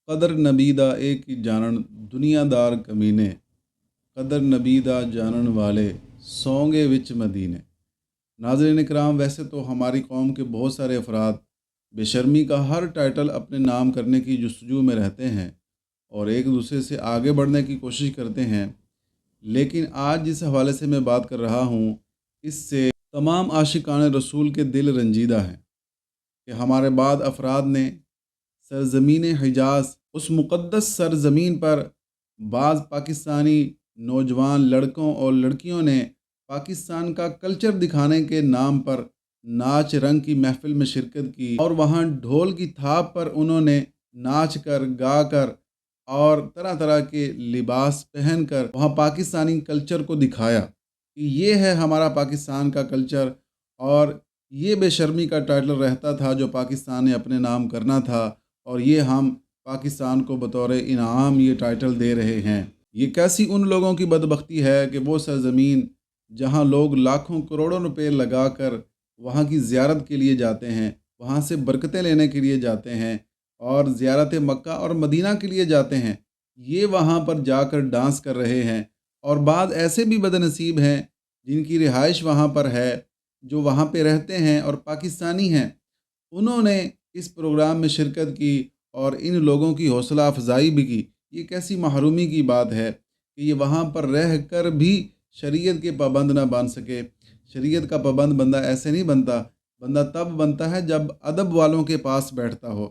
قدر نبیدہ ایک ہی جانن دنیا دار کمینے، قدر نبیدہ جانن والے سونگے وچ مدینے۔ ناظرین کرام، ویسے تو ہماری قوم کے بہت سارے افراد بے شرمی کا ہر ٹائٹل اپنے نام کرنے کی جستجو میں رہتے ہیں اور ایک دوسرے سے آگے بڑھنے کی کوشش کرتے ہیں، لیکن آج جس حوالے سے میں بات کر رہا ہوں اس سے تمام عاشقان رسول کے دل رنجیدہ ہیں کہ ہمارے بعد افراد نے سرزمین حجاز، اس مقدس سرزمین پر بعض پاکستانی نوجوان لڑکوں اور لڑکیوں نے پاکستان کا کلچر دکھانے کے نام پر ناچ رنگ کی محفل میں شرکت کی، اور وہاں ڈھول کی تھاپ پر انہوں نے ناچ کر، گا کر اور طرح طرح کے لباس پہن کر وہاں پاکستانی کلچر کو دکھایا کہ یہ ہے ہمارا پاکستان کا کلچر، اور یہ بے شرمی کا ٹائٹل رہتا تھا جو پاکستان نے اپنے نام کرنا تھا، اور یہ ہم پاکستان کو بطور انعام یہ ٹائٹل دے رہے ہیں۔ یہ کیسی ان لوگوں کی بدبختی ہے کہ وہ سرزمین جہاں لوگ لاکھوں کروڑوں روپے لگا کر وہاں کی زیارت کے لیے جاتے ہیں، وہاں سے برکتیں لینے کے لیے جاتے ہیں اور زیارت مکہ اور مدینہ کے لیے جاتے ہیں، یہ وہاں پر جا کر ڈانس کر رہے ہیں، اور بعض ایسے بھی بد نصیب ہیں جن کی رہائش وہاں پر ہے، جو وہاں پہ رہتے ہیں اور پاکستانی ہیں، انہوں نے اس پروگرام میں شرکت کی اور ان لوگوں کی حوصلہ افزائی بھی کی۔ یہ کیسی محرومی کی بات ہے کہ یہ وہاں پر رہ کر بھی شریعت کے پابند نہ بن سکے۔ شریعت کا پابند بندہ ایسے نہیں بنتا، بندہ تب بنتا ہے جب ادب والوں کے پاس بیٹھتا ہو۔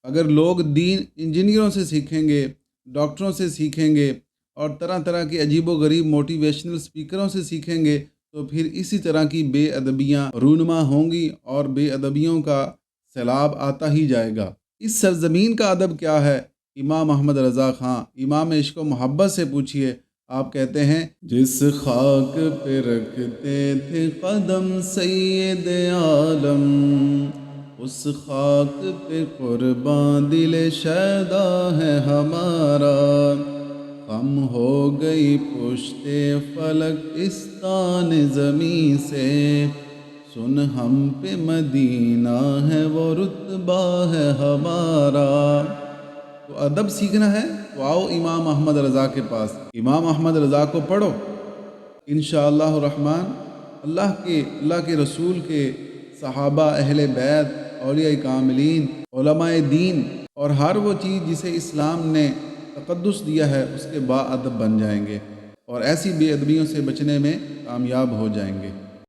اگر لوگ دین انجینئروں سے سیکھیں گے، ڈاکٹروں سے سیکھیں گے اور طرح طرح کے عجیب و غریب موٹیویشنل سپیکروں سے سیکھیں گے تو پھر اسی طرح کی بے ادبیاں رونما ہوں گی اور بے ادبیوں کا سیلاب آتا ہی جائے گا۔ اس سرزمین کا ادب کیا ہے؟ امام احمد رضا خان، امام عشق و محبت سے پوچھئے۔ آپ کہتے ہیں، جس خاک پہ رکھتے تھے قدم سید عالم، اس خاک پہ قربان دل شیدا ہے ہمارا، خم ہو گئی پشت فلک اس تان زمیں سے، سن ہم پہ مدینہ ہے وہ رتبہ ہے ہمارا۔ تو ادب سیکھنا ہے تو آؤ امام احمد رضا کے پاس، امام احمد رضا کو پڑھو، انشاءاللہ الرحمن اللہ کے رسول کے صحابہ، اہل بیت، اولیاء کاملین، علماء دین اور ہر وہ چیز جسے اسلام نے تقدس دیا ہے اس کے با ادب بن جائیں گے اور ایسی بے ادبیوں سے بچنے میں کامیاب ہو جائیں گے۔